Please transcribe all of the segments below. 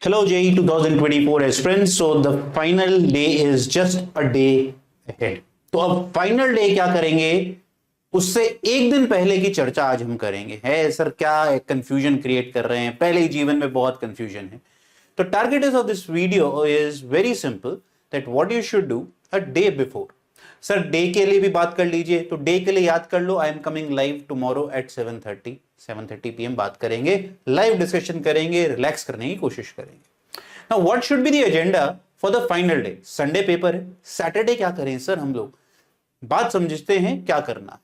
Hello JEE 2024 aspirants. So the final day is just a day ahead. तो अब final day क्या करेंगे उससे एक दिन पहले की चर्चा आज हम करेंगे। है सर क्या कंफ्यूजन क्रिएट कर रहे हैं, पहले ही जीवन में बहुत कंफ्यूजन है। तो target is of this video is very simple that what you should do a day before. Sir day के लिए भी बात कर लीजिए, तो डे के लिए याद कर लो I am coming live tomorrow at 7:30 PM बात करेंगे, लाइव डिस्कशन करेंगे, रिलैक्स करने की कोशिश करेंगे। Now what should be the agenda for the final day. Sunday paper है, सैटरडे क्या करें सर हम लोग, बात समझते हैं क्या करना है।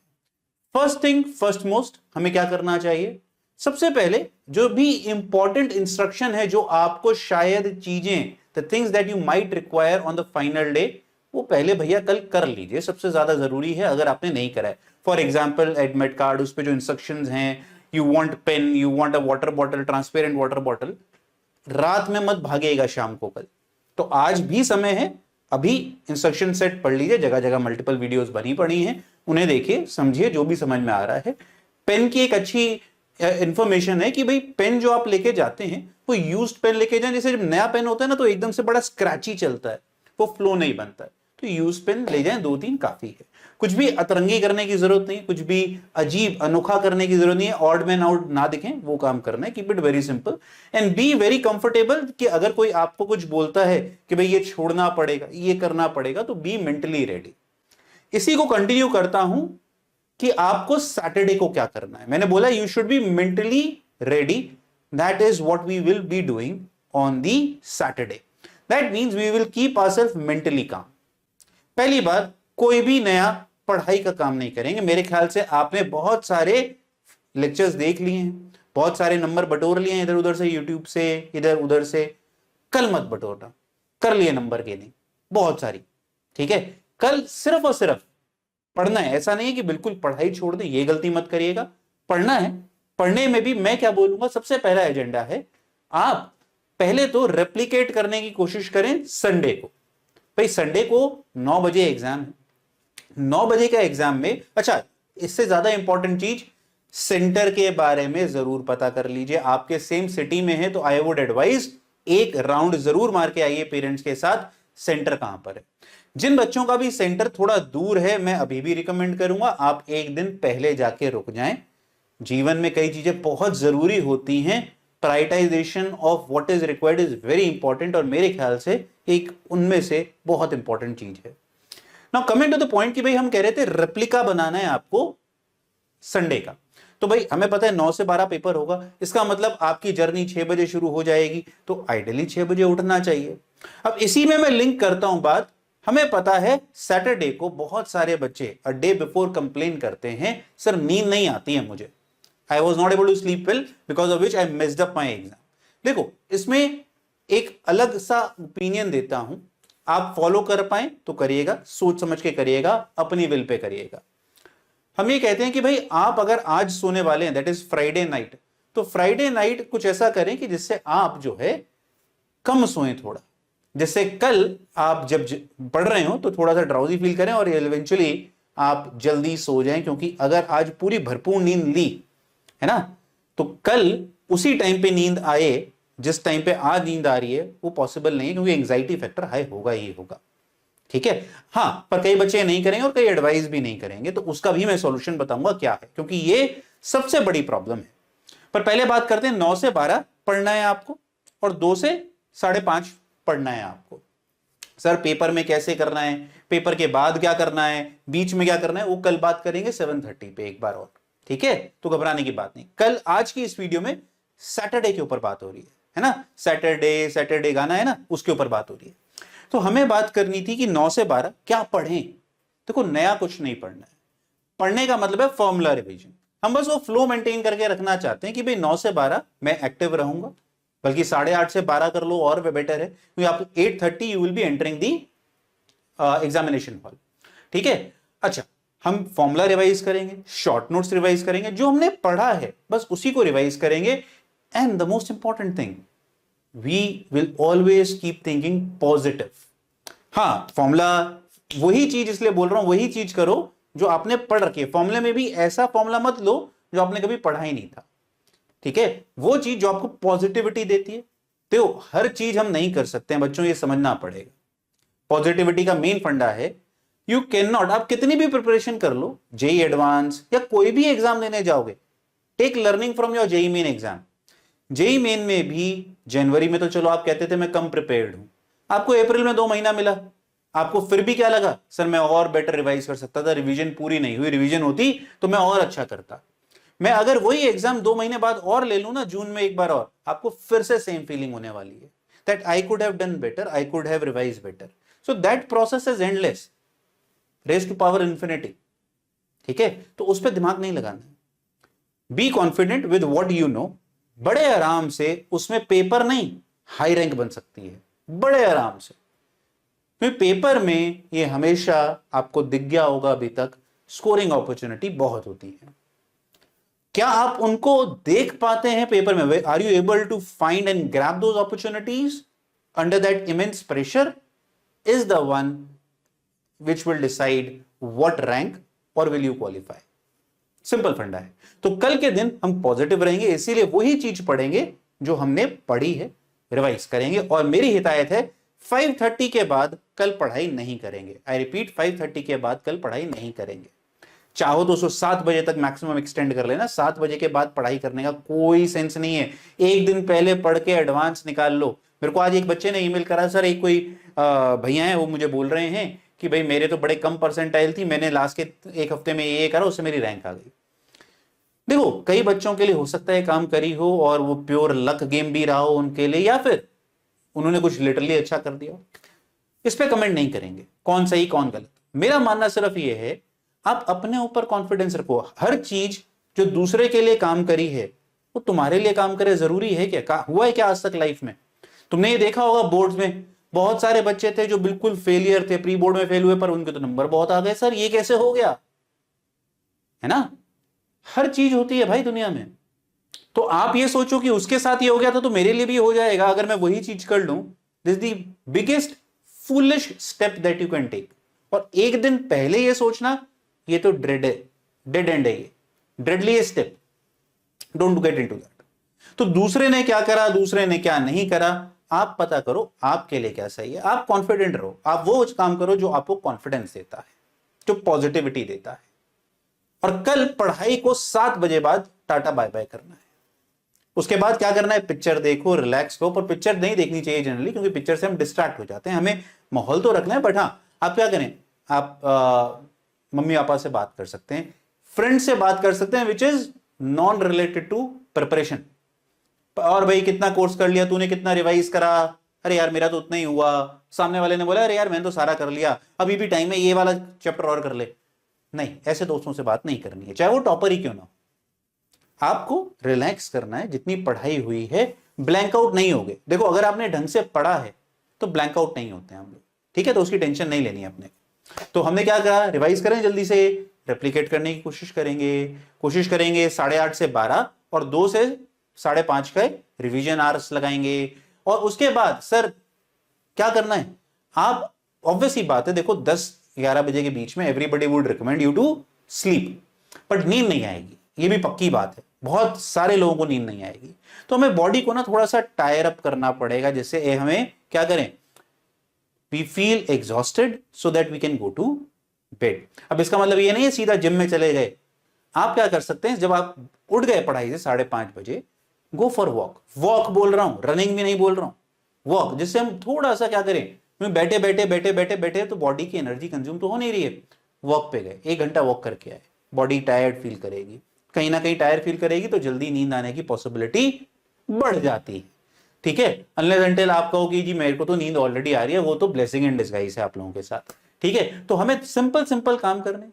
फर्स्ट थिंग फर्स्ट मोस्ट, हमें क्या करना चाहिए, सबसे पहले जो भी इंपॉर्टेंट इंस्ट्रक्शन है, जो आपको शायद चीजें the things that you might require on the final day, वो पहले भैया कल कर लीजिए, सबसे ज्यादा जरूरी है अगर आपने नहीं करा है। फॉर एग्जाम्पल एडमिट कार्ड, उस पर जो इंस्ट्रक्शंस हैं, you want pen, you want a water bottle, transparent water bottle, रात में मत भागेगा शाम को कल, तो आज भी समय है, अभी इंस्ट्रक्शन सेट पढ़ लीजिए, जगह जगह मल्टीपल वीडियोस बनी पड़ी हैं, उन्हें देखिए समझिए जो भी समझ में आ रहा है। पेन की एक अच्छी इंफॉर्मेशन है कि भाई पेन जो आप लेके जाते हैं वो यूज्ड पेन लेके जाएं। जैसे जब नया पेन होता है ना तो एकदम से बड़ा स्क्रैची चलता है, वो फ्लो नहीं बनता है, तो यूज पेन ले जाएं, 2-3 काफी है। कुछ भी अतरंगी करने की जरूरत नहीं, कुछ भी अजीब अनोखा करने की जरूरत नहीं है, ऑड मैन आउट ना दिखें, वो काम करना है। Keep it very simple and be very comfortable कि अगर कोई आपको कुछ बोलता है कि भाई ये छोड़ना पड़ेगा, ये करना पड़ेगा, तो बी मेंटली रेडी। इसी को कंटिन्यू करता हूं कि आपको सैटरडे को क्या करना है। मैंने बोला you should be mentally ready, that is what we will be doing on the Saturday. That means we will keep ourself mentally calm. पहली बात, कोई भी नया पढ़ाई का काम नहीं करेंगे। मेरे ख्याल से आपने बहुत सारे लेक्चर्स देख लिए हैं, बहुत सारे नंबर बटोर लिए हैं इधर उधर से, यूट्यूब से, इधर उधर से। कल मत बटोरना, कर लिए नंबर गेनिंग बहुत सारी, ठीक है। कल सिर्फ और सिर्फ पढ़ना है, ऐसा नहीं है कि बिल्कुल पढ़ाई छोड़ दें, ये गलती मत करिएगा, पढ़ना है। पढ़ने में भी मैं क्या बोलूंगा, सबसे पहला एजेंडा है आप पहले तो रेप्लिकेट करने की कोशिश करें संडे को। भाई संडे को 9 बजे एग्जाम है, 9 बजे का एग्जाम में, अच्छा इससे ज्यादा इंपॉर्टेंट चीज, सेंटर के बारे में जरूर पता कर लीजिए। आपके सेम सिटी में है तो आई वुड एडवाइज एक राउंड जरूर मार के आइए पेरेंट्स के साथ, सेंटर कहां पर है। जिन बच्चों का भी सेंटर थोड़ा दूर है, मैं अभी भी रिकमेंड करूंगा आप एक दिन पहले जाके रुक जाएं। जीवन में कई चीजें बहुत जरूरी होती हैं, prioritisation of what is required is very important, और मेरे ख्याल से एक उनमें से बहुत इंपॉर्टेंट चीज है। Now coming to the point कि भाई हम कह रहे थे रेप्लिका बनाना है आपको संडे का, तो भाई हमें पता है 9 से 12 पेपर होगा, इसका मतलब आपकी जर्नी 6 बजे शुरू हो जाएगी, तो आइडियली 6 बजे उठना चाहिए। अब इसी में मैं लिंक करता हूं बात, हमें पता है सैटरडे को बहुत सारे बच्चे अ डे बिफोर कंप्लेन करते हैं, सर नींद नहीं आती है मुझे, I was not able to sleep well because of which I messed up my exam। देखो इसमें एक अलग सा ओपिनियन देता हूं, आप फॉलो कर पाए तो करिएगा, सोच समझ के करिएगा, अपनी विल पे करिएगा। हम ये कहते हैं कि भाई आप अगर आज सोने वाले हैं, दैट इज फ्राइडे नाइट, तो फ्राइडे नाइट कुछ ऐसा करें कि जिससे आप जो है कम सोएं थोड़ा, जिससे कल आप जब पढ़ रहे हो तो थोड़ा सा ड्राउजी फील करें और इवेंचुअली आप जल्दी सो जाएं। क्योंकि अगर आज पूरी भरपूर नींद ली है ना, तो कल उसी टाइम पे नींद आए जिस टाइम पे आज नींद आ रही है, वो पॉसिबल नहीं है, क्योंकि एंजाइटी फैक्टर हाई होगा ही होगा, ठीक है। हाँ, पर कई बच्चे नहीं करेंगे और कई एडवाइस भी नहीं करेंगे, तो उसका भी मैं सॉल्यूशन बताऊंगा क्या है, क्योंकि ये सबसे बड़ी प्रॉब्लम है। पर पहले बात करते हैं, 9 से 12 पढ़ना है आपको और 2 से 5:30 पढ़ना है आपको। सर पेपर में कैसे करना है, पेपर के बाद क्या करना है, बीच में क्या करना है, वो कल बात करेंगे 7:30 पे एक बार और, ठीक है। तो घबराने की बात नहीं, कल आज की इस वीडियो में सैटरडे के ऊपर बात हो रही है ना, सैटरडे गाना है ना, उसके ऊपर बात हो रही है। तो हमें बात करनी थी कि 9 से 12 क्या पढ़ें। देखो नया कुछ नहीं पढ़ना है, पढ़ने का मतलब है फॉर्मूला रिवीजन। हम बस वो फ्लो मेंटेन करके रखना चाहते हैं कि भाई 9 से 12 मैं एक्टिव रहूंगा, बल्कि 8:30 से 12 कर लो और बेटर है, क्योंकि आप 8:30 you will be entering the examination hall, ठीक है। अच्छा, हम फॉर्मूला रिवाइज करेंगे, शॉर्ट नोट्स रिवाइज करेंगे, जो हमने पढ़ा है बस उसी को रिवाइज करेंगे। And the most important thing, we will always keep thinking positive. हाँ, फॉर्मूला वही चीज इसलिए बोल रहा हूं, वही चीज करो जो आपने पढ़ रखी है। फॉर्मूले में भी ऐसा फॉर्मूला मत लो जो आपने कभी पढ़ा ही नहीं था, ठीक है। वो चीज जो आपको पॉजिटिविटी देती है, तो हर चीज हम नहीं कर सकते हैं बच्चों, ये समझना पड़ेगा। पॉजिटिविटी का मेन फंडा है, यू कैन नॉट, आप कितनी भी प्रिपरेशन कर लो, जेई एडवांस या कोई भी एग्जाम देने जाओगे, take learning from your JEE Main exam. JEE Main में भी जनवरी में तो चलो आप कहते थे मैं कम प्रिपेयर्ड हूं, आपको अप्रैल में 2 महीना मिला, आपको फिर भी क्या लगा, सर मैं और बेटर रिवाइज कर सकता था, रिवीजन पूरी नहीं हुई, रिवीजन होती तो मैं और अच्छा करता। मैं अगर वही एग्जाम 2 महीने बाद और ले लूं ना, जून में एक बार और, आपको फिर से सेम फीलिंग होने वाली है, that I could have done better, I could have revise better. So that process is endless, raise to power infinity. ठीक है, तो उस पर दिमाग नहीं लगाना। Be confident with what you know, बड़े आराम से उसमें पेपर नहीं हाई रैंक बन सकती है, बड़े आराम से। क्योंकि पेपर में ये हमेशा आपको दिख गया होगा अभी तक, स्कोरिंग अपॉर्चुनिटी बहुत होती है। क्या आप उनको देख पाते हैं पेपर में? Are you able to find and grab those opportunities under that immense pressure is the one which will decide what rank or will you qualify। Simple फंडा है। तो कल के दिन हम पॉजिटिव रहेंगे, इसीलिए वही चीज पढ़ेंगे जो हमने पढ़ी है, रिवाइज करेंगे। और मेरी हिदायत है 5:30 के बाद कल पढ़ाई नहीं करेंगे। आई रिपीट, 5:30 के बाद कल पढ़ाई नहीं करेंगे। चाहो तो उसको 7 बजे तक मैक्सिमम एक्सटेंड कर लेना, 7 बजे के बाद पढ़ाई करने का कोई सेंस नहीं है। एक दिन पहले पढ़ के एडवांस निकाल लो। मेरे को आज एक बच्चे ने ईमेल करा, सर एक कोई भैया है वो मुझे बोल रहे हैं कि भाई मेरे तो बड़े कम परसेंटाइल थी, मैंने लास्ट के 1 हफ्ते में ये करा, उससे मेरी रैंक आ गई। देखो कई बच्चों के लिए हो सकता है काम करी हो और वो प्योर लक गेम भी रहा हो उनके लिए, या फिर उन्होंने कुछ लिटरली अच्छा कर दिया हो। इस पे कमेंट नहीं करेंगे कौन सही कौन गलत। मेरा मानना सिर्फ ये है, आप अपने ऊपर कॉन्फिडेंस रखो। हर चीज जो दूसरे के लिए काम करी है वो तुम्हारे लिए काम करे, जरूरी है क्या? हुआ है क्या आज तक लाइफ में? तुमने ये देखा होगा बोर्ड्स में बहुत सारे बच्चे थे जो बिल्कुल फेलियर थे, प्री बोर्ड में फेल हुए, पर उनके तो नंबर बहुत आ गए। सर ये कैसे हो गया? है ना, हर चीज होती है भाई दुनिया में। तो आप ये सोचो कि उसके साथ ये हो गया था तो मेरे लिए भी हो जाएगा अगर मैं वही चीज कर लूं। This the biggest foolish step that you can take. और एक दिन पहले ये सोचना, ये तो डेड एंड है, ये deadly step, don't get into that. तो दूसरे ने क्या करा, दूसरे ने क्या नहीं करा, आप पता करो आपके लिए क्या सही है। आप कॉन्फिडेंट रहो, आप वो काम करो जो आपको कॉन्फिडेंस देता है, जो पॉजिटिविटी देता है। और कल पढ़ाई को 7 बजे बाद टाटा बाय बाय करना है। उसके बाद क्या करना है, पिक्चर देखो, रिलैक्स करो। पर पिक्चर नहीं देखनी चाहिए जनरली, क्योंकि पिक्चर से हम डिस्ट्रैक्ट हो जाते हैं। हमें माहौल तो रखना है, बट हाँ आप क्या करें, आप मम्मी पापा से बात कर सकते हैं, फ्रेंड से बात कर सकते हैं which is non related to preparation. और भाई कितना कोर्स कर लिया तूने, कितना रिवाइज करा? अरे यार मेरा तो उतना ही हुआ। सामने वाले ने बोला अरे यार मैंने तो सारा कर लिया, अभी भी टाइम है, ये वाला चैप्टर और कर ले। नहीं, ऐसे दोस्तों से बात नहीं करनी है, चाहे वो टॉपर ही क्यों ना हो। आपको रिलैक्स करना है। जितनी पढ़ाई हुई है ब्लैंक आउट नहीं होगे। देखो अगर आपने ढंग से पढ़ा है तो ब्लैंक आउट नहीं होते हम लोग, ठीक है? तो उसकी टेंशन नहीं लेनी है अपने। तो हमने क्या कहा, रिवाइज करें, जल्दी से रेप्लिकेट करने की कोशिश करेंगे 8:30 से 12 और 2 से 5:30 का रिवीजन आवर्स लगाएंगे। और उसके बाद सर क्या करना है, आप ऑब्वियसली बात है, देखो 10-11 बजे के बीच में everybody would recommend you to sleep, but नींद नहीं आएगी, ये भी पक्की बात है। बहुत सारे लोगों को नींद नहीं आएगी। तो हमें बॉडी को ना थोड़ा सा टायर अप करना पड़ेगा, जिससे हमें क्या करें, we feel exhausted so that we can go to bed. अब इसका मतलब ये नहीं है सीधा जिम में चले गए। आप क्या कर सकते हैं, जब आप उठ गए पढ़ाई से 5:30 बजे, गो फॉर वॉक बोल रहा हूं, रनिंग भी नहीं बोल रहा हूं, वॉक, जिससे हम थोड़ा सा क्या करें, बैठे तो बॉडी की एनर्जी कंज्यूम तो हो नहीं रही है। वॉक पे गए, 1 घंटा वॉक करके आए, बॉडी टायर्ड फील करेगी, कहीं ना कहीं टायर्ड फील करेगी, तो जल्दी नींद आने की पॉसिबिलिटी बढ़ जाती है। ठीक है, अनलेस अनटिल आप कहो कि जी मेरे को तो नींद ऑलरेडी आ रही है, वो तो ब्लेसिंग इन डिस्गाइज है आप लोगों के साथ। ठीक है, तो हमें सिंपल काम करने,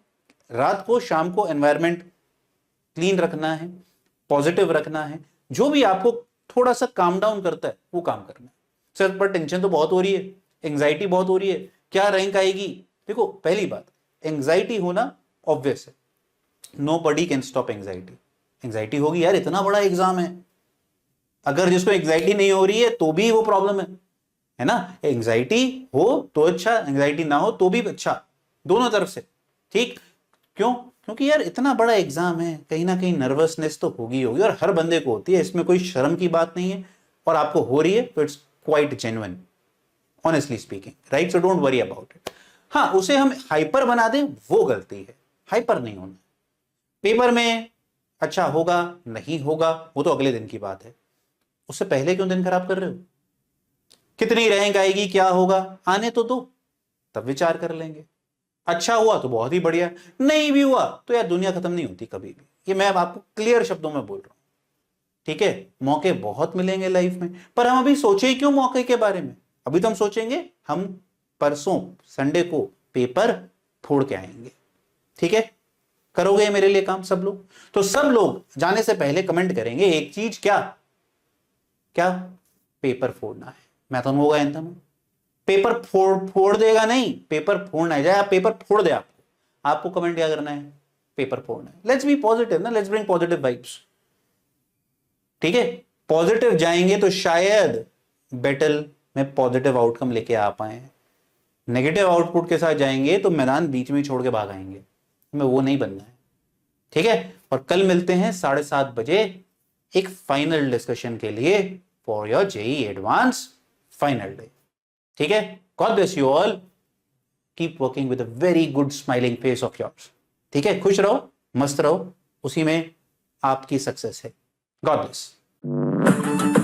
रात को शाम को एनवायरमेंट क्लीन रखना है, पॉजिटिव रखना है। जो भी आपको थोड़ा सा काम डाउन करता है वो काम करना है। सर पर टेंशन तो बहुत हो रही है, एंग्जाइटी बहुत हो रही है, क्या रैंक आएगी? देखो पहली बात, एंग्जाइटी होना ऑब्वियस है, nobody can stop anxiety. Anxiety होगी यार, इतना बड़ा एग्जाम है। अगर जिसको एंग्जाइटी नहीं हो रही है तो भी वो प्रॉब्लम है ना। एंग्जाइटी हो तो अच्छा, एंग्जाइटी ना हो तो भी अच्छा, दोनों तरफ से। ठीक, क्यों? क्योंकि यार इतना बड़ा एग्जाम है, कहीं ना कहीं नर्वसनेस तो होगी और हर बंदे को होती है, इसमें कोई शर्म की बात नहीं है। और आपको हो रही है तो it's quite genuine, honestly speaking, right? So don't worry about it. हाँ, उसे हम हाइपर बना दें वो गलती है, हाइपर नहीं होना। पेपर में अच्छा होगा नहीं होगा वो तो अगले दिन की बात है, उससे पहले क्यों दिन खराब कर रहे हो? कितनी रैंक आएगी, क्या होगा, आने तो दो, तब विचार कर लेंगे। अच्छा हुआ तो बहुत ही बढ़िया, नहीं भी हुआ तो यार दुनिया खत्म नहीं होती कभी भी, ये मैं आपको क्लियर शब्दों में बोल रहा हूं, ठीक है? मौके बहुत मिलेंगे लाइफ में, पर हम अभी सोचे क्यों मौके के बारे में? अभी तो हम सोचेंगे हम परसों संडे को पेपर फोड़ के आएंगे, ठीक है? करोगे मेरे लिए काम सब लोग? तो सब लोग जाने से पहले कमेंट करेंगे एक चीज, क्या क्या? पेपर फोड़ना है। मैथन होगा एंथम, पेपर फोड़ देगा नहीं, पेपर फोड़ना है। जाए पेपर फोड़ दे आपको कमेंट क्या करना है? पेपर फोड़ना है। लेट्स बी पॉजिटिव ना, लेट्स ब्रिंग पॉजिटिव वाइब्स, ठीक है? पॉजिटिव जाएंगे तो शायद बैटल में पॉजिटिव आउटकम लेके आ पाए। नेगेटिव आउटपुट के साथ जाएंगे तो मैदान बीच में छोड़ के भाग आएंगे, हमें वो नहीं बनना है, ठीक है? और कल मिलते हैं 7:30 बजे एक फाइनल डिस्कशन के लिए for your JEE Advance final day, ठीक है? God bless you all, keep working with a very good smiling face of yours, ठीक है? खुश रहो, मस्त रहो, उसी में आपकी सक्सेस है। God bless.